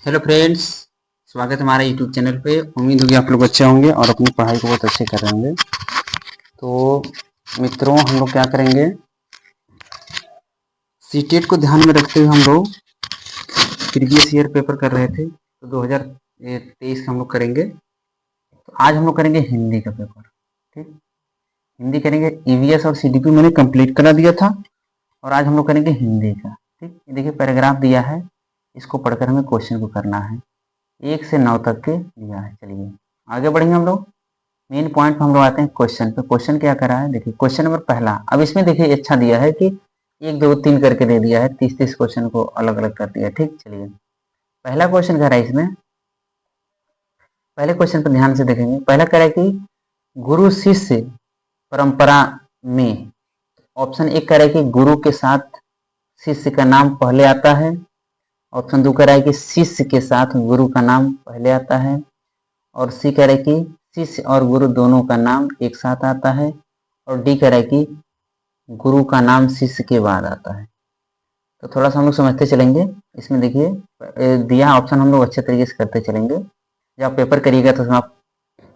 Hello friends, स्वागत है हमारे यूट्यूब चैनल पे। उम्मीद होगी आप लोग अच्छे होंगे और अपनी पढ़ाई को बहुत अच्छे कर रहे होंगे। तो मित्रों, हम लोग क्या करेंगे, सीटेट को ध्यान में रखते हुए हम लोग प्रीवियस ईयर पेपर कर रहे थे, तो 2023 का हम लोग करेंगे। तो आज हम लोग करेंगे हिंदी का पेपर। ठीक, हिंदी करेंगे। ईवीएस और सीडीपी मैंने कंप्लीट करा दिया था और आज हम लोग करेंगे हिंदी का। ठीक, ये देखिए पैराग्राफ दिया है, इसको पढ़कर हमें क्वेश्चन को करना है। 1 से 9 तक के दिया है। चलिए आगे बढ़ेंगे हम लोग। मेन पॉइंट पे हम लोग आते हैं क्वेश्चन पे। क्वेश्चन क्या करा है, देखिए क्वेश्चन नंबर पहला। अब इसमें देखिए अच्छा दिया है कि 1 2 3 करके दे दिया है, 30 क्वेश्चन को अलग अलग कर दिया है। ठीक, चलिए पहला क्वेश्चन कह रहा है इसमें। पहले क्वेश्चन पर ध्यान से देखेंगे। पहला कह रहा है कि गुरु शिष्य परंपरा में, ऑप्शन एक कह रहा है कि गुरु के साथ शिष्य का नाम पहले आता है। ऑप्शन 2 कह रहा है कि शिष्य के साथ गुरु का नाम पहले आता है। और सी कह रहा है कि शिष्य और गुरु दोनों का नाम एक साथ आता है। और डी कह रहा है कि गुरु का नाम शिष्य के बाद आता है। तो थोड़ा सा हम लोग समझते चलेंगे। इसमें देखिए दिया ऑप्शन हम लोग अच्छे तरीके से करते चलेंगे। जब आप पेपर करिएगा तो उसमें आप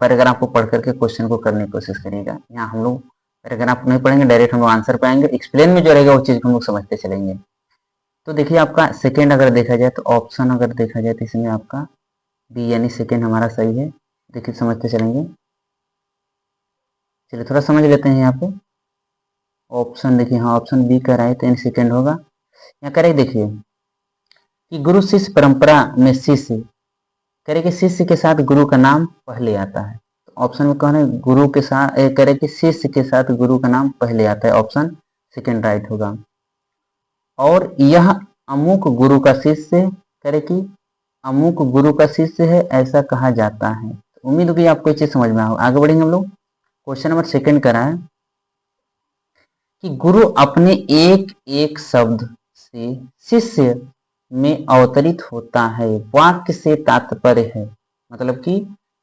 पैराग्राफ को पढ़ करके क्वेश्चन को करने की कोशिश करिएगा। यहाँ हम लोग पैराग्राफ नहीं पढ़ेंगे, डायरेक्ट हम लोग आंसर पे आएंगे। एक्सप्लेन में जो रहेगा वो चीज़ को हम लोग समझते चलेंगे। तो देखिए आपका सेकेंड अगर देखा जाए, तो ऑप्शन अगर देखा जाए तो इसमें आपका बी यानी सेकेंड हमारा सही है। देखिए समझते चलेंगे। चलिए थोड़ा समझ लेते हैं यहाँ पे। ऑप्शन देखिए, हाँ ऑप्शन बी कह रहा है तो इन सेकेंड होगा। यहाँ कह रहे देखिए कि गुरु शिष्य परंपरा में शिष्य, कह रहे कि शिष्य के साथ गुरु का नाम पहले आता है। तो ऑप्शन में कह रहे गुरु के साथ, कह रहे कि शिष्य के साथ गुरु का नाम पहले आता है। ऑप्शन सेकेंड राइट होगा। और यह अमुक गुरु का शिष्य, कह रहे कि अमुक गुरु का शिष्य है ऐसा कहा जाता है। तो उम्मीद होगी आपको ये चीज समझ में आओ। आगे बढ़ेंगे हम लोग। क्वेश्चन नंबर सेकेंड करा है कि गुरु अपने एक एक शब्द से शिष्य में अवतरित होता है। वाक्य से तात्पर्य है, मतलब कि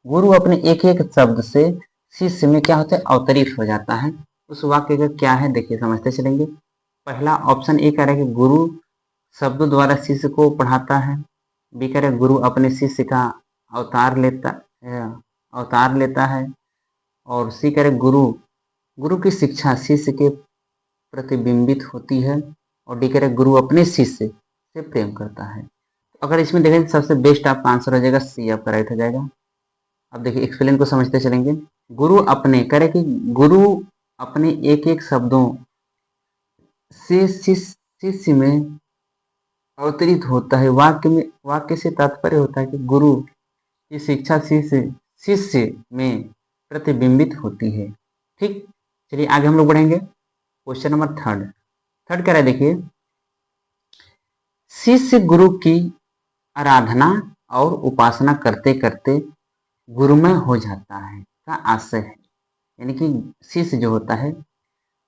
गुरु अपने एक एक शब्द से शिष्य में क्या होता है, अवतरित हो जाता है। उस वाक्य का क्या है, देखिए समझते चलेंगे। पहला ऑप्शन ए कह रहा है कि गुरु शब्दों द्वारा शिष्य को पढ़ाता है। बी कह रहा है गुरु अपने शिष्य का अवतार लेता अवतार लेता है। और सी कह रहे गुरु गुरु की शिक्षा शिष्य के प्रतिबिंबित होती है। और डी कह रहे गुरु अपने शिष्य से प्रेम करता है। अगर इसमें देखें तो सबसे बेस्ट आपका आंसर हो जाएगा सी, आपका राइट हो जाएगा। अब देखिए एक्सप्लेन को समझते चलेंगे। गुरु अपने कह रहे कि गुरु अपने एक एक शब्दों से शिष्य में अवतरित होता है। वाक्य से तात्पर्य होता है कि गुरु की शिक्षा शिष्य शिष्य में प्रतिबिंबित होती है। ठीक, चलिए आगे हम लोग बढ़ेंगे। Question number third. थर्ड कह रहा है देखिए, शिष्य गुरु की आराधना और उपासना करते करते गुरुमय हो जाता है का आशय है। यानी कि शिष्य जो होता है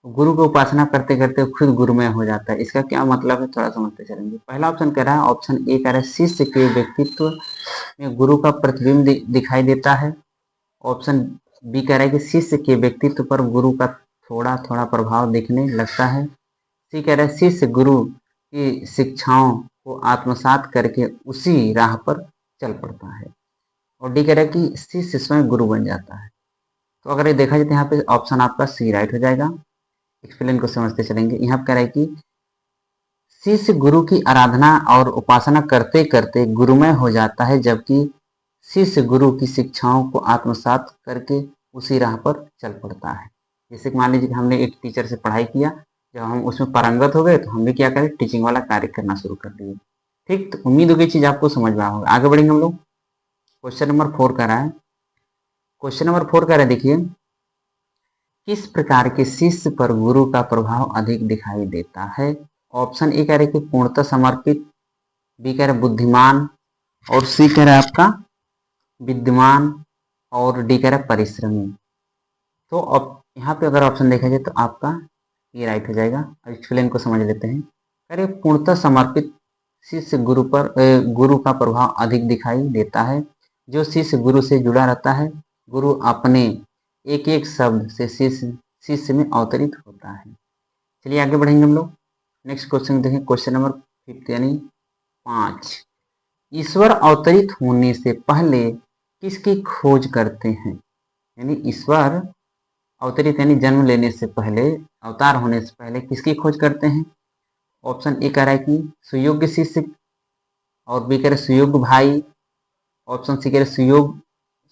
गुरु को उपासना करते करते खुद गुरुमय हो जाता है। इसका क्या मतलब है, थोड़ा समझते चलेंगे। पहला ऑप्शन कह रहा है, ऑप्शन ए कह रहा है शिष्य के व्यक्तित्व में गुरु का प्रतिबिंब दिखाई देता है। ऑप्शन बी कह रहा है कि शिष्य के व्यक्तित्व पर गुरु का थोड़ा थोड़ा प्रभाव दिखने लगता है। सी कह रहा है शिष्य गुरु की शिक्षाओं को आत्मसात करके उसी राह पर चल पड़ता है। और डी कह रहा है कि शिष्य स्वयं गुरु बन जाता है। तो अगर ये देखा जाए तो यहाँ पे ऑप्शन आपका सी राइट हो जाएगा। एक्सप्लेन को समझते चलेंगे। यहाँ पे कह रहा है कि शिष्य गुरु की आराधना और उपासना करते करते गुरुमय हो जाता है, जबकि शिष्य गुरु की शिक्षाओं को आत्मसात करके उसी राह पर चल पड़ता है। जैसे कि मान लीजिए कि हमने एक टीचर से पढ़ाई किया, जब हम उसमें पारंगत हो गए तो हम भी क्या करें, टीचिंग वाला कार्य करना शुरू कर दिए। ठीक, तो उम्मीद होगी चीज आपको समझ में होगा। आगे बढ़ेंगे हम लोग। क्वेश्चन नंबर 4 का रहा है। क्वेश्चन नंबर 4 का रहा है देखिए, किस प्रकार के शिष्य पर गुरु का प्रभाव अधिक दिखाई देता है। ऑप्शन ए कह रहे कि पूर्णतः समर्पित, बी कह रहे बुद्धिमान, और सी कह रहा है आपका विद्यमान, और डी कह रहा है परिश्रमी। तो अब यहाँ पे अगर ऑप्शन देखा जाए तो आपका ये राइट हो जाएगा। अब एक्सप्लेन को समझ लेते हैं। कह रहे पूर्णतः समर्पित शिष्य गुरु का प्रभाव अधिक दिखाई देता है। जो शिष्य गुरु से जुड़ा रहता है, गुरु अपने एक एक शब्द से शिष्य में अवतरित होता है। चलिए आगे बढ़ेंगे हम लोग। नेक्स्ट क्वेश्चन देखें। क्वेश्चन नंबर 5 यानी 5। ईश्वर अवतरित होने से पहले किसकी खोज करते हैं? यानी ईश्वर अवतरित यानी जन्म लेने से पहले, अवतार होने से पहले किसकी खोज करते हैं? ऑप्शन ए कह रहा है कि सुयोग्य शिष्य, और बी कह रहे सुयोग्य भाई, ऑप्शन सी कह रहे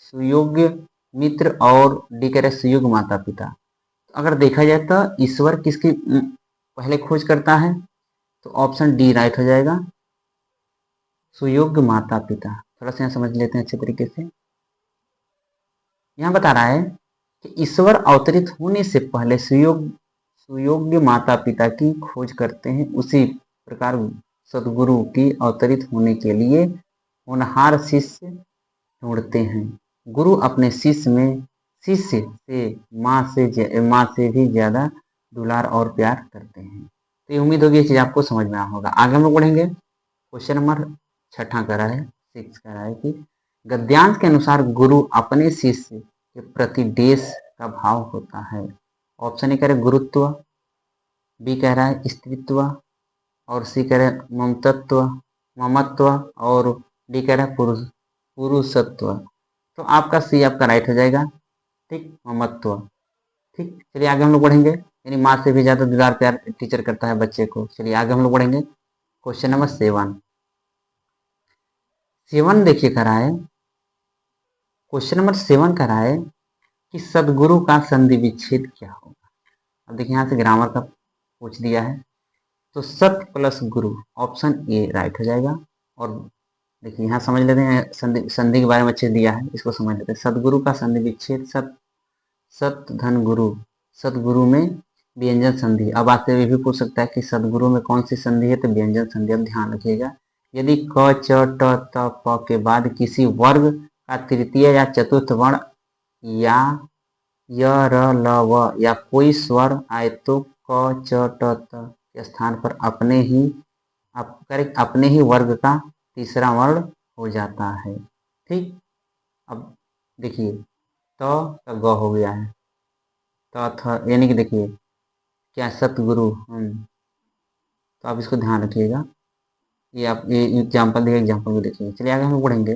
सुयोग्य मित्र, और डी कह रहे सुयोग्य माता पिता। तो अगर देखा जाए तो ईश्वर किसकी पहले खोज करता है? तो ऑप्शन डी राइट हो जाएगा, सुयोग्य माता पिता। थोड़ा सा यहाँ समझ लेते हैं अच्छे तरीके से। यहाँ बता रहा है कि ईश्वर अवतरित होने से पहले सुयोग्य माता पिता की खोज करते हैं, उसी प्रकार सदगुरु की अवतरित होने के लिए होनहार शिष्य ढूंढते हैं। गुरु अपने शिष्य से माँ से भी ज्यादा दुलार और प्यार करते हैं। तो ये उम्मीद होगी ये चीज आपको समझ में आया होगा। आगे हम लोग बढ़ेंगे। क्वेश्चन नंबर 6 कह रहा है, 6 कह रहा है कि गद्यांश के अनुसार गुरु अपने शिष्य के प्रति देश का भाव होता है। ऑप्शन ए कह रहे गुरुत्व, बी कह रहा है स्त्रीत्व, और सी कह रहे ममतत्व ममत्व, और डी कह रहा है पुरुषत्व। तो आपका सी आपका राइट हो जाएगा, ठीक, ममत्व। ठीक, चलिए आगे हम लोग बढ़ेंगे। यानी माँ से भी ज्यादा दुलार प्यार टीचर करता है बच्चे को। चलिए आगे हम लोग बढ़ेंगे। क्वेश्चन नंबर 7 देखिए कह रहा है, क्वेश्चन नंबर 7 कह रहा है कि सदगुरु का संधि विच्छेद क्या होगा? अब देखिए यहाँ से ग्रामर का पूछ दिया है, तो सत plus Guru, option A right हो जाएगा। और देखिए यहाँ समझ लेते हैं, संधि के बारे में अच्छे दिया है, इसको समझ लेते हैं। सदगुरु का संधि विच्छेद, सत धन गुरु, सदगुरु में व्यंजन संधि। अब आपसे ये भी पूछ सकता है कि सदगुरु में कौन सी संधि है? तो व्यंजन संधि। अब ध्यान रखिएगा, यदि क च ट त प के बाद किसी वर्ग का तृतीय या चतुर्थ वर्ण या य र ल व या कोई स्वर आए तो क च ट त के स्थान पर अपने ही वर्ग का तीसरा वर्ण हो जाता है। ठीक, अब देखिए तो ग हो गया है, तो यानी कि देखिए क्या सतगुरु, तो आप इसको ध्यान रखिएगा। ये आप ये एग्जाम्पल दिए, एग्जाम्पल भी देखिए। चलिए आगे हम लोग बढ़ेंगे।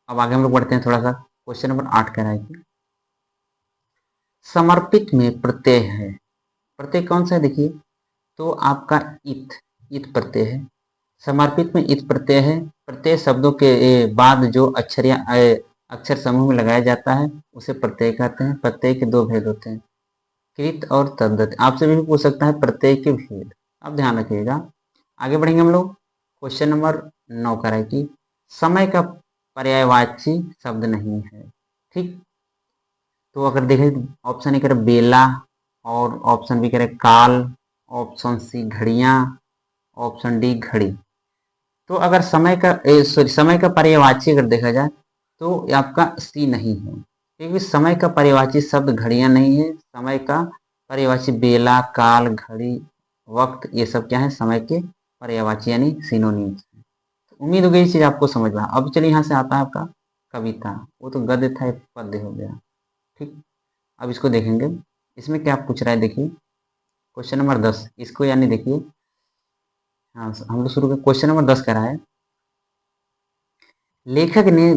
अब आगे हम लोग बढ़ते हैं थोड़ा सा। क्वेश्चन नंबर 8 कह रहा है कि समर्पित में प्रत्यय है, प्रत्यय कौन सा है? देखिए तो आपका इत प्रत्यय है। समर्पित में इत प्रत्यय है। प्रत्यय शब्दों के बाद जो अक्षर समूह में लगाया जाता है उसे प्रत्यय कहते हैं। प्रत्यय के दो भेद होते हैं, कृत और तद्धित। आपसे भी पूछ सकता है प्रत्यय के भेद, आप ध्यान रखिएगा। आगे बढ़ेंगे हम लोग। क्वेश्चन नंबर 9 कह रहा है कि समय का पर्यायवाची शब्द नहीं है। ठीक, तो अगर देखें ऑप्शन ए करें बेला, और ऑप्शन बी करें काल, ऑप्शन सी घड़ियां, ऑप्शन डी घड़ी। तो अगर समय का पर्यायवाची अगर देखा जाए तो ये आपका सी नहीं है, क्योंकि समय का पर्यायवाची शब्द घड़ियां नहीं है। समय का पर्यायवाची बेला, काल, घड़ी, वक्त, ये सब क्या है? समय के पर्यायवाची यानी सिनोनिम्स है। तो उम्मीद हो गई ये चीज आपको समझ में। अब चलिए यहाँ से आता है आपका कविता, वो तो गद्य था, एक पद्य हो गया। ठीक, अब इसको देखेंगे, इसमें क्या पूछ रहा है। देखिए क्वेश्चन नंबर 10, इसको यानी देखिए, हाँ हम लोग शुरू कर। क्वेश्चन नंबर 10 कह रहा है, लेखक ने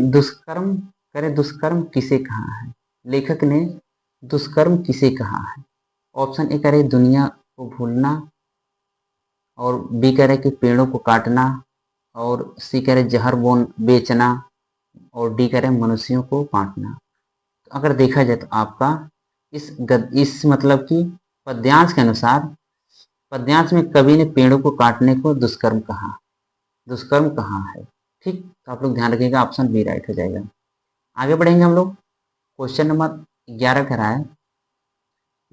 दुष्कर्म किसे कहा है? लेखक ने दुष्कर्म किसे कहा है? ऑप्शन ए करे दुनिया को भूलना, और बी करे कि पेड़ों को काटना, और सी करे जहर बोन बेचना, और डी करे मनुष्यों को बांटना। तो अगर देखा जाए तो आपका इस मतलब कि पद्यांश के अनुसार, पद्यांश में कवि ने पेड़ों को काटने को दुष्कर्म कहा है। ठीक, तो आप लोग ध्यान रखिएगा, ऑप्शन बी राइट हो जाएगा। आगे बढ़ेंगे हम लोग। क्वेश्चन नंबर 11 कह रहा है,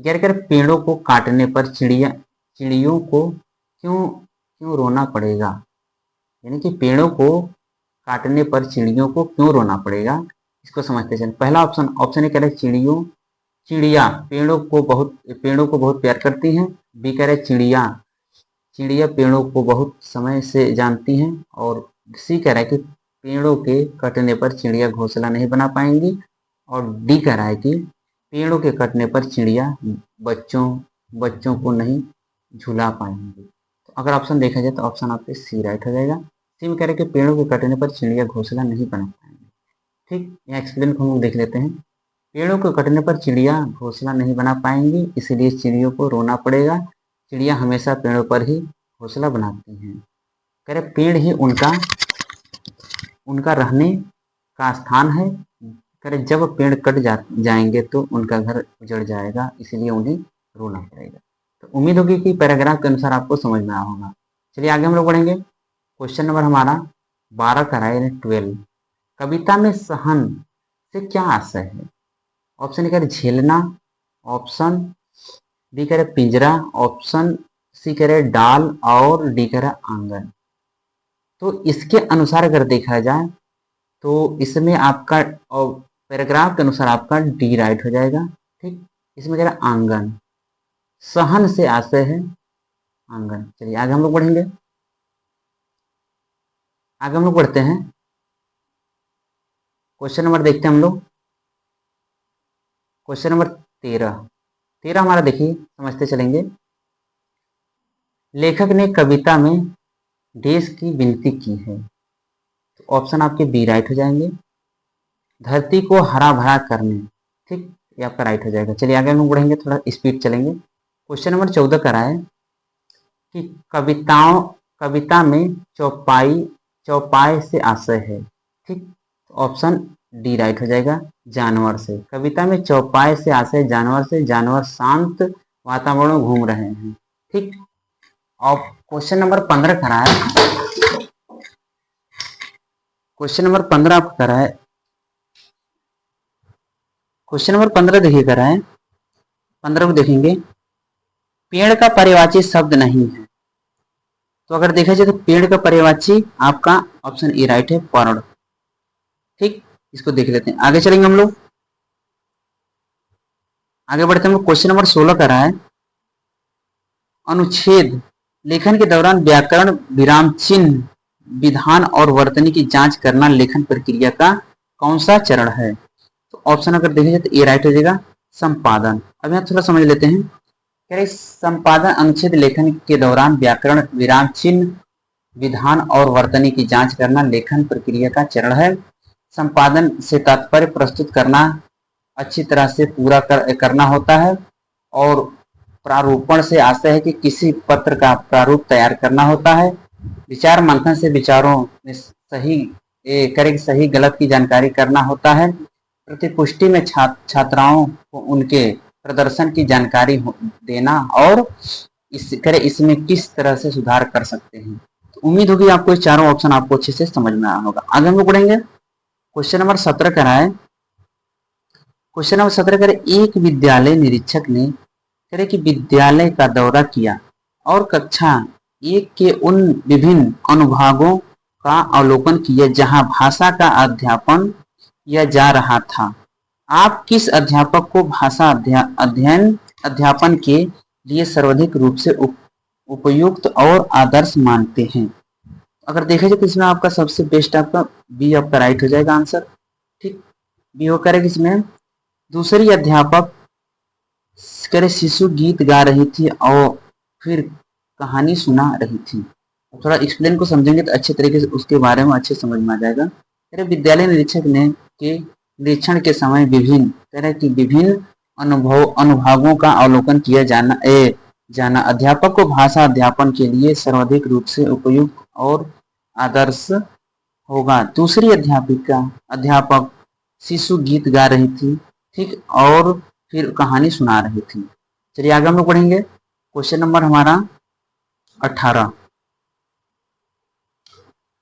11 कह रहा है, पेड़ों को काटने पर चिड़ियों को क्यों क्यों रोना पड़ेगा? यानी कि पेड़ों को काटने पर चिड़ियों को क्यों रोना पड़ेगा, इसको समझते चलें। पहला ऑप्शन ए कह रहे चिड़िया पेड़ों को बहुत प्यार करती हैं। बी कह रहे चिड़िया पेड़ों को बहुत समय से जानती हैं, और सी कह रहा है कि पेड़ों के कटने पर चिड़िया घोंसला नहीं बना पाएंगी, और डी कह रहा है कि पेड़ों के कटने पर चिड़िया बच्चों को नहीं झुला पाएंगी। तो अगर ऑप्शन देखा जाए तो ऑप्शन आपके सी राइट हो जाएगा। सी में कह रहे कि पेड़ों के कटने पर चिड़िया घोंसला नहीं बना पाएंगे। ठीक, यहाँ एक्सप्लेन को हम लोग देख लेते हैं। पेड़ों के कटने पर चिड़िया घोंसला नहीं बना पाएंगी, इसलिए चिड़ियों को रोना पड़ेगा। चिड़िया हमेशा पेड़ों पर ही घोंसला बनाती हैं। कह रहे पेड़ ही उनका रहने का स्थान है। कह रहे जब पेड़ कट जाएंगे तो उनका घर उजड़ जाएगा, इसलिए उन्हें रोना पड़ेगा। तो उम्मीद होगी कि पैराग्राफ के अनुसार आपको समझ में आया होगा। चलिए आगे हम लोग बढ़ेंगे। क्वेश्चन नंबर हमारा 12 का है 12। कविता में सहन से क्या आशय है? ऑप्शन ए कह रहे झेलना, ऑप्शन बी कह रहे पिंजरा, ऑप्शन सी कह रहे डाल और डी कह रहे आंगन। तो इसके अनुसार अगर देखा जाए तो इसमें आपका और पैराग्राफ के अनुसार आपका डी राइट हो जाएगा। ठीक, इसमें कह रहा है आंगन, सहन से आशय है आंगन। चलिए आगे हम लोग बढ़ेंगे। आगे हम लोग बढ़ते हैं। क्वेश्चन नंबर देखते हैं हम लोग। क्वेश्चन नंबर 13 हमारा देखिए, समझते चलेंगे। लेखक ने कविता में देश की विनती की है। तो ऑप्शन आपके बी राइट हो जाएंगे, धरती को हरा भरा करने। ठीक, ये आपका राइट हो जाएगा। चलिए आगे हम लोग बढ़ेंगे, थोड़ा स्पीड चलेंगे। क्वेश्चन नंबर 14 का है कि कविता में चौपाई से आशय है। ठीक, तो ऑप्शन डी राइट हो जाएगा, जानवर से। कविता में चौपाई से आशय जानवर से, जानवर शांत वातावरण में घूम रहे हैं। ठीक, और क्वेश्चन नंबर 15 करा है। क्वेश्चन नंबर 15 आपका करा है। क्वेश्चन नंबर 15 देखिए करा है। 15 को देखेंगे, पेड़ का पर्यायवाची शब्द नहीं है। तो अगर देखा जाए तो पेड़ का पर्यायवाची आपका ऑप्शन ए राइट है, पर्ण। ठीक, इसको देख लेते हैं, आगे चलेंगे हम लोग। आगे बढ़ते हैं। क्वेश्चन नंबर 16 का रहा है, अनुच्छेद लेखन के दौरान व्याकरण, विराम चिन्ह, विधान और वर्तनी की जांच करना लेखन प्रक्रिया का कौन सा चरण है? तो ऑप्शन अगर देखे जाए तो ए राइट हो जाएगा, संपादन। अब यहाँ थोड़ा समझ लेते हैं। कह रहे संपादन अनुच्छेद लेखन के दौरान व्याकरण, विराम चिन्ह, विधान और वर्तनी की जांच करना लेखन प्रक्रिया का चरण है। संपादन से तात्पर्य प्रस्तुत करना, अच्छी तरह से पूरा करना होता है। और प्रारूपण से आशय है कि किसी पत्र का प्रारूप तैयार करना होता है। विचार मंथन से विचारों में सही गलत की जानकारी करना होता है। प्रतिपुष्टि में छात्राओं को उनके प्रदर्शन की जानकारी देना और इसमें किस तरह से सुधार कर सकते हैं। तो उम्मीद होगी आपको ये चारों ऑप्शन आपको अच्छे से समझ में आया होगा। आगे हम लोग बढ़ेंगे। क्वेश्चन नंबर 17 का है। क्वेश्चन नंबर 17 करे, एक विद्यालय निरीक्षक ने करे कि विद्यालय का दौरा किया और कक्षा 1 के उन विभिन्न अनुभागों का अवलोकन किया जहां भाषा का अध्यापन किया जा रहा था। आप किस अध्यापक को भाषा अध्यापन के लिए सर्वाधिक रूप से उपयुक्त और आदर्श मानते हैं? अगर देखा जाए तो इसमें आपका सबसे बेस्ट आपका बी आपका राइट हो जाएगा आंसर। ठीक, बी हो करेगा। इसमें दूसरी अध्यापक करे शिशु गीत गा रही थी और फिर कहानी सुना रही थी। थोड़ा एक्सप्लेन को समझेंगे तो अच्छे तरीके से उसके बारे में अच्छे समझ में आ जाएगा। तेरे विद्यालय निरीक्षक ने के निरीक्षण के समय विभिन्न तरह की विभिन्न अनुभागों का अवलोकन किया जाना अध्यापक को भाषा अध्यापन के लिए सर्वाधिक रूप से उपयुक्त और आदर्श होगा। दूसरी अध्यापक शिशु गीत गा रही थी, ठीक, और फिर कहानी सुना रही थी। चलिए आगे हम लोग पढ़ेंगे। क्वेश्चन नंबर हमारा 18।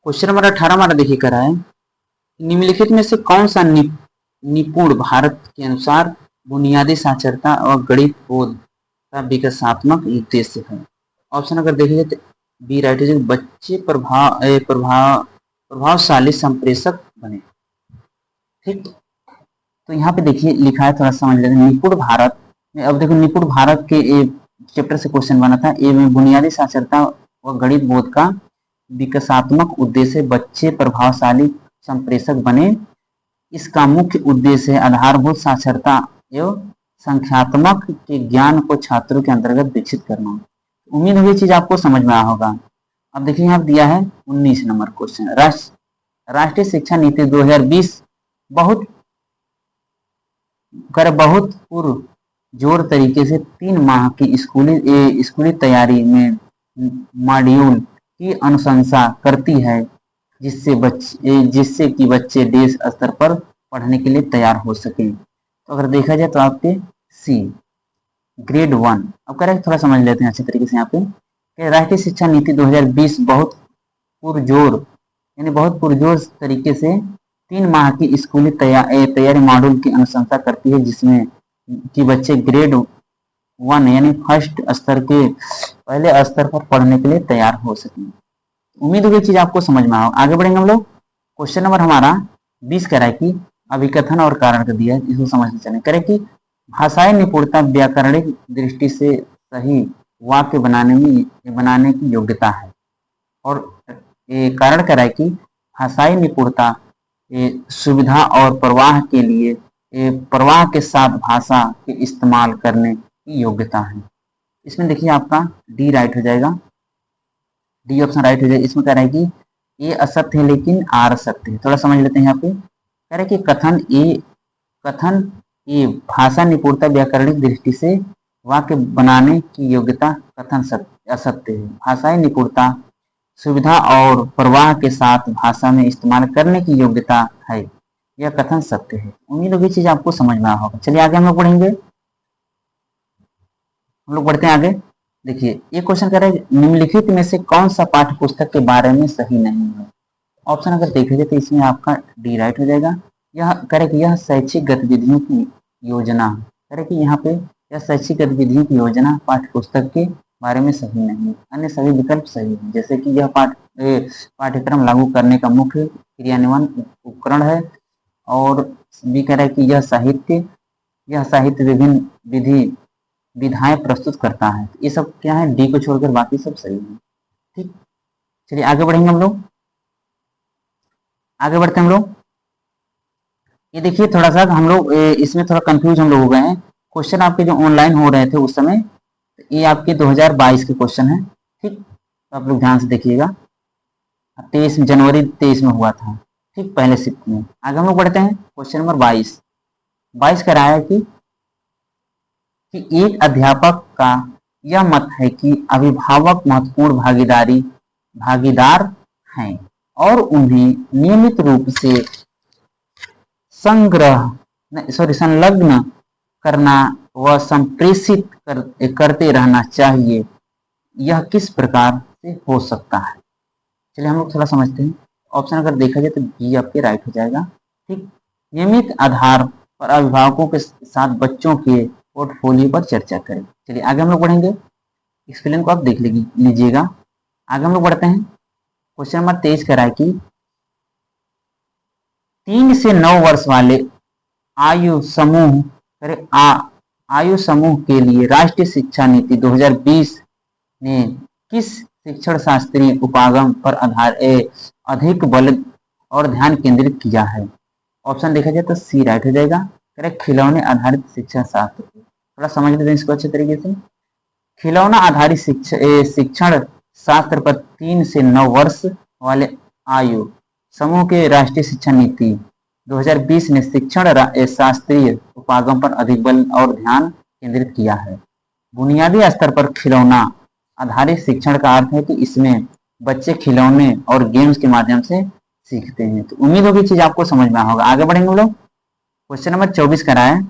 क्वेश्चन नंबर 18 हमारा देखिए करा है, निम्नलिखित में से कौन सा निपुण भारत के अनुसार बुनियादी साक्षरता और गणित बोध का विकासात्मक उद्देश्य है? ऑप्शन अगर देखिए तो बी राइट है, बच्चे प्रभावशाली संप्रेषक बने। ठीक, तो यहाँ पे देखिए लिखा है, थोड़ा समझ लेते हैं। निपुण भारत में, अब देखो निपुण भारत के चैप्टर से क्वेश्चन बना था। ए में बुनियादी साक्षरता और गणित बोध का विकासात्मक उद्देश्य बच्चे प्रभावशाली संप्रेषक बने। इसका मुख्य उद्देश्य है आधारभूत साक्षरता एवं संख्यात्मक के ज्ञान को छात्रों के अंतर्गत विकसित करना। उम्मीद है ये चीज आपको समझ में आया होगा। अब देखिए यहाँ दिया है 19 नंबर क्वेश्चन, राष्ट्रीय शिक्षा नीति 2020 बहुत पूर्व जोर तरीके से 3 माह की स्कूली तैयारी में मॉड्यूल की अनुशंसा करती है, जिससे कि बच्चे देश स्तर पर पढ़ने के लिए तैयार हो सकें। तो अगर देखा जाए तो आपके सी ग्रेड 1। अब करेक्ट थोड़ा समझ लेते हैं अच्छे तरीके से यहाँ पे। राष्ट्रीय शिक्षा नीति 2020 बहुत पुरजोर तरीके से 3 माह की स्कूली तैयारी मॉड्यूल की अनुशंसा करती है, जिसमें कि बच्चे ग्रेड 1 यानी फर्स्ट स्तर के पहले स्तर पर पढ़ने के लिए तैयार हो सकें। उम्मीद है ये चीज आपको समझ में आओ। आगे बढ़ेंगे हम लोग। क्वेश्चन नंबर हमारा 20 कह रहा है कि अभिकथन और कारण का दिया है, इसको समझते चलें। करें कि भाषाई निपुणता व्याकरणिक दृष्टि से सही वाक्य बनाने की योग्यता है। और कारण कह रहा है कि भाषाई निपुणता सुविधा और प्रवाह के साथ भाषा के इस्तेमाल करने की योग्यता है। इसमें देखिए आपका डी राइट हो जाएगा, डी ऑप्शन राइट हो जाएगा। इसमें कह रहा है कि ए असत्य है लेकिन आर सत्य है। थोड़ा समझ लेते हैं यहाँ पे। कह रहे हैं कि कथन ए भाषा निपुणता व्याकरणिक दृष्टि से वाक्य बनाने की योग्यता कथन असत्य है। भाषाई निपुणता सुविधा और प्रवाह के साथ भाषा में इस्तेमाल करने की योग्यता है, यह कथन सत्य है। उम्मीद होगी चीज आपको समझ में आया होगा। चलिए आगे हम लोग पढ़ेंगे। हम लोग बढ़ते हैं आगे। देखिए ये क्वेश्चन कह रहा है निम्नलिखित में से कौन सा पाठ्य पुस्तक के बारे में सही नहीं है। ऑप्शन अगर देखा जाए तो इसमें आपका डी राइट हो जाएगा। यह करे कि यह शैक्षिक गतिविधियों की योजना, करे कि यहाँ पे यह शैक्षिक गतिविधियों की योजना पाठ्य पुस्तक के बारे में सही नहीं है। अन्य सभी विकल्प सही है, जैसे कि यह पाठ्यक्रम लागू करने का मुख्य क्रियान्वयन उपकरण है। और भी कह रहा है कि यह साहित्य विभिन्न विधाएं प्रस्तुत करता है। ये सब क्या है, डी को छोड़कर बाकी सब सही है। ठीक, चलिए आगे बढ़ेंगे हम लोग। आगे बढ़ते हैं हम लोग। ये देखिए थोड़ा सा हम लोग इसमें थोड़ा कंफ्यूज हम लोग हो गए हैं। क्वेश्चन आपके जो ऑनलाइन हो रहे थे उस समय, ये आपके 2022 के क्वेश्चन है। ठीक, तो आप लोग ध्यान से देखिएगा। 23 जनवरी 23 में हुआ था। ठीक, पहले शिफ्ट में। आगे हम लोग बढ़ते हैं। क्वेश्चन नंबर 22 कह रहा है कि एक अध्यापक का यह मत है कि अभिभावक महत्वपूर्ण भागीदार हैं और उन्हें नियमित रूप से संलग्न करना व संप्रेषित करते रहना चाहिए। यह किस प्रकार से हो सकता है। चलिए हम लोग थोड़ा समझते हैं। ऑप्शन अगर देखा जाए तो बी आपके राइट हो जाएगा। ठीक, नियमित आधार पर अभिभावकों के साथ बच्चों के पोर्टफोलियो पर चर्चा करें। चलिए आगे हम लोग बढ़ेंगे। एक्सप्लेन को आप देख लीजिएगा। आगे हम लोग बढ़ते हैं। क्वेश्चन नंबर 23 कह रहा है कि 3 से 9 वर्ष वाले आयु समूह के लिए राष्ट्रीय शिक्षा नीति 2020 ने किस शिक्षण शास्त्रीय उपागम पर अधिक बल और ध्यान केंद्रित किया है। ऑप्शन देखा जाए तो सी राइट हो जाएगा। करेक्ट, खिलौने आधारित शिक्षा शास्त्र। थोड़ा समझ लेते हैं इसको अच्छे तरीके से। खिलौना आधारित शिक्षण शास्त्र पर 3 से 9 वर्ष वाले आयु समूह के राष्ट्रीय शिक्षा नीति 2020 ने शिक्षण शास्त्रीय उपागम पर अधिक बल और ध्यान केंद्रित किया है। बुनियादी स्तर पर खिलौना आधारित शिक्षण का अर्थ है कि इसमें बच्चे खिलौने और गेम्स के माध्यम से सीखते हैं। तो उम्मीद होगी चीज आपको समझ में होगा। आगे बढ़ेंगे लोग। क्वेश्चन नंबर 24 कह रहा है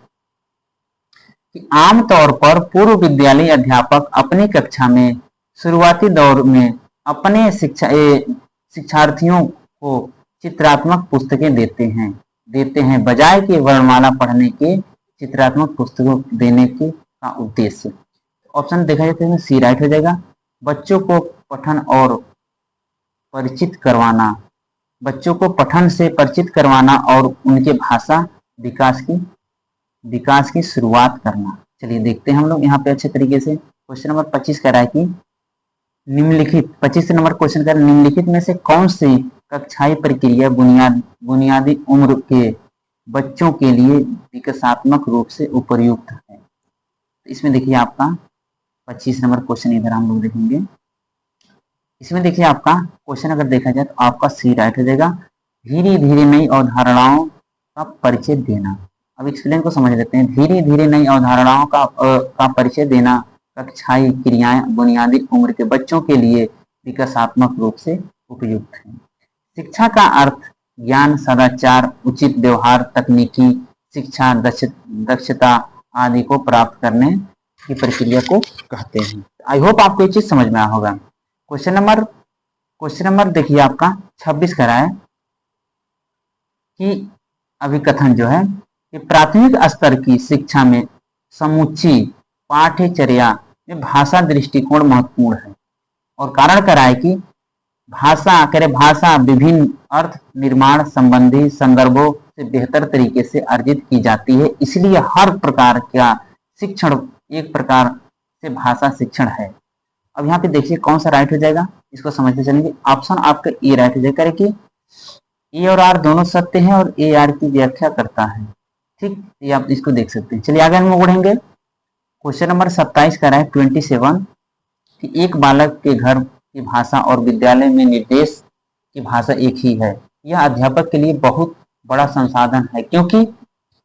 कि आमतौर पर पूर्व विद्यालय अध्यापक अपनी कक्षा में शुरुआती दौर में अपने शिक्षार्थियों को चित्रात्मक पुस्तकें देते हैं बजाय कि वर्णमाला पढ़ने के चित्रात्मक पुस्तकों देने के का उद्देश्य। ऑप्शन देखा जाए तो सी राइट हो जाएगा। बच्चों को पठन से परिचित करवाना और उनके भाषा विकास की शुरुआत करना। चलिए देखते हैं हम लोग यहाँ पे अच्छे तरीके से। क्वेश्चन नंबर 25 कह रहा है कि निम्नलिखित 25 नंबर क्वेश्चन कह रहा है निम्नलिखित में से कौन सी कक्षाई प्रक्रिया बुनियादी उम्र के बच्चों के लिए विकासात्मक रूप से उपयुक्त है। इसमें देखिए आपका 25 नंबर क्वेश्चन इधर हम लोग देखेंगे। इसमें देखिए आपका क्वेश्चन अगर देखा जाए तो आपका सी राइट हो जाएगा। धीरे धीरे नई अवधारणाओं का परिचय देना। अब एक्सप्लेन को समझ लेते हैं। धीरे धीरे नई अवधारणाओं का परिचय देना कक्षाई क्रियाएं बुनियादी उम्र के बच्चों के लिए विकासात्मक रूप से उपयुक्त है। शिक्षा का अर्थ ज्ञान, सदाचार, उचित व्यवहार, तकनीकी शिक्षा, दक्षता आदि को प्राप्त करने की प्रक्रिया को कहते हैं। आई होप आपको ये चीज समझ में आया होगा। क्वेश्चन नंबर देखिए आपका 26 का है कि अभिकथन जो है कि प्राथमिक स्तर की शिक्षा में समुची पाठ्यचर्या में भाषा दृष्टिकोण महत्वपूर्ण है और कारण करा है कि भाषा विभिन्न अर्थ निर्माण संबंधी संदर्भों से बेहतर तरीके से अर्जित की जाती है, इसलिए हर प्रकार का शिक्षण एक प्रकार से भाषा शिक्षण है। अब यहाँ पे देखिए कौन सा राइट हो जाएगा, इसको समझते चलेंगे। ऑप्शन आपका ए राइट हो जाएगा कि ए और आर दोनों सत्य हैं और ए आर की व्याख्या करता है। ठीक, ये आप इसको देख सकते हैं। चलिए आगे हम बढ़ेंगे। क्वेश्चन नंबर 27 का है 27 कि एक बालक के घर की भाषा और विद्यालय में निर्देश की भाषा एक ही है। यह अध्यापक के लिए बहुत बड़ा संसाधन है, क्योंकि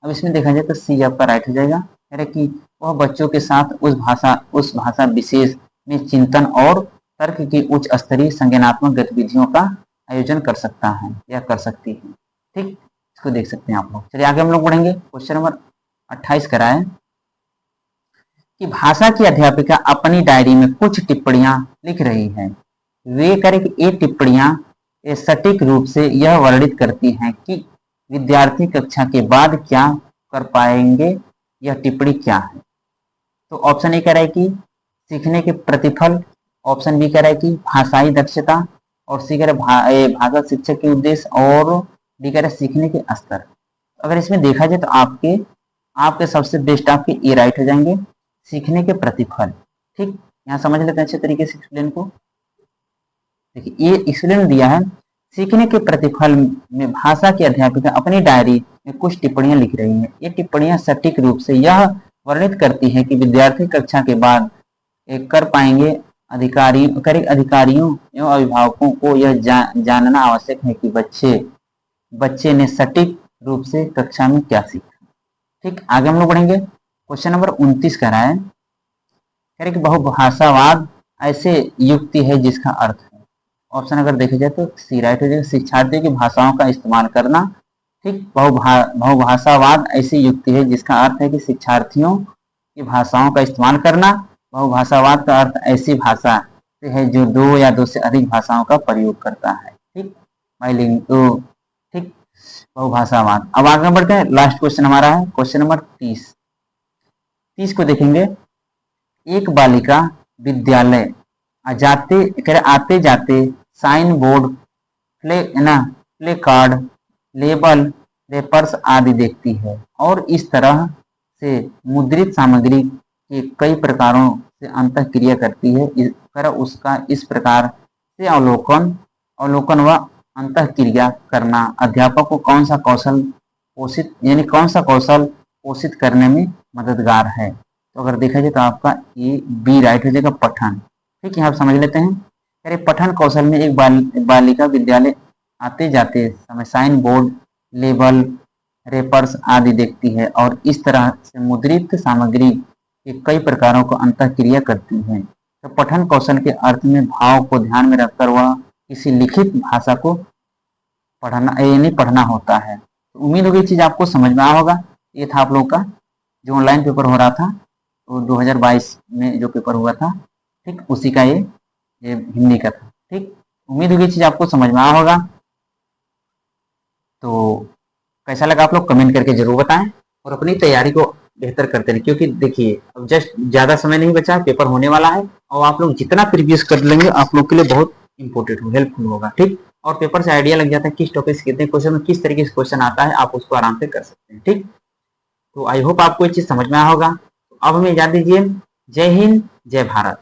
अब इसमें देखा जाए तो सी आपका राइट हो जाएगा कि वह बच्चों के साथ उस भाषा विशेष में चिंतन और तर्क की उच्च स्तरीय संज्ञानात्मक गतिविधियों का आयोजन कर सकता है या कर सकती है। ठीक, इसको देख सकते हैं आप लोग। चलिए आगे हम लोग बढ़ेंगे। क्वेश्चन नंबर 28 कराए कि भाषा की अध्यापिका अपनी डायरी में कुछ टिप्पणियां लिख रही है। वे करें कि ये टिप्पणियां सटीक रूप से यह वर्णित करती हैं कि विद्यार्थी कक्षा के बाद क्या कर पाएंगे, यह टिप्पणी क्या है। तो ऑप्शन ए कह रहा है कि सीखने के प्रतिफल, ऑप्शन बी कह रहा है कि भाषाई दक्षता, और सी कह रहा है भाषा शिक्षक के उद्देश्य, और डी कह रहा है सीखने के स्तर। अगर इसमें देखा जाए तो आपके सबसे बेस्ट आपके ए राइट हो जाएंगे, सीखने के प्रतिफल। ठीक, यहाँ समझ लेते हैं अच्छे तरीके से एक्सप्लेन को। देखिए ये एक्सप्लेन दिया है, सीखने के प्रतिफल में भाषा की अध्यापिका अपनी डायरी में कुछ टिप्पणियां लिख रही है। ये टिप्पणियां सटीक रूप से यह वर्णित करती है कि विद्यार्थी कक्षा के बाद कर पाएंगे। अधिकारियों एवं अभिभावकों को यह जानना आवश्यक है कि बच्चे ने सटीक रूप से कक्षा में क्या सीखा। ठीक, आगे हम लोग बढ़ेंगे। क्वेश्चन नंबर 29 का है कि बहुभाषावाद ऐसे युक्ति है जिसका अर्थ है। ऑप्शन अगर देखे जाए तो सी राइट हो जाएगा, शिक्षार्थियों की भाषाओं का इस्तेमाल करना। ठीक, बहुभाषावाद ऐसी युक्ति है जिसका अर्थ है कि शिक्षार्थियों की भाषाओं का इस्तेमाल करना। बहुभाषावाद का अर्थ ऐसी भाषा से है जो दो या दो से अधिक भाषाओं का प्रयोग करता है। ठीक, ठीक, बहुभाषावाद। अब आगे बढ़ते हैं, लास्ट क्वेश्चन हमारा है क्वेश्चन नंबर 30 को देखेंगे। एक बालिका विद्यालय आते जाते sign board, placard, label, papers आदि देखती है और इस तरह से मुद्रित सामग्री के कई प्रकारों से अंतः क्रिया करती है। उसका इस प्रकार से अवलोकन व अंतः क्रिया करना अध्यापक को कौन सा कौशल पोषित करने में मददगार है। तो अगर देखा जाए तो आपका ए बी राइट हो जाएगा, पठन। ठीक, यहाँ आप समझ लेते हैं। अरे पठन कौशल में एक बालिका विद्यालय आते जाते समय साइन बोर्ड, लेबल, रेपर्स आदि देखती है और इस तरह से मुद्रित सामग्री के कई प्रकारों को अंतः क्रिया करती है। तो पठन कौशल के अर्थ में भाव को ध्यान में रखकर वह किसी लिखित भाषा को पढ़ना होता है। तो उम्मीद होगी चीज आपको समझ में आया होगा। ये था आप लोग का जो ऑनलाइन पेपर हो रहा था, तो 2022 में जो पेपर हुआ था, ठीक, उसी का ये हिंदी का था। ठीक, उम्मीद होगी चीज आपको समझ में आया होगा। तो कैसा लगा आप लोग कमेंट करके जरूर बताएं और अपनी तैयारी को बेहतर करते रहें, क्योंकि देखिए अब जस्ट ज्यादा समय नहीं बचा, पेपर होने वाला है और आप लोग जितना प्रीवियस कर लेंगे आप लोग के लिए बहुत इंपॉर्टेंट हेल्पफुल होगा। ठीक, और पेपर से आइडिया लग जाता है किस टॉपिक से कितने क्वेश्चन में किस तरीके से क्वेश्चन आता है, आप उसको आराम से कर सकते हैं। ठीक, तो आई होप आपको ये चीज समझ में आया होगा। अब हमें इजाजत दीजिए। जय हिंद, जय भारत।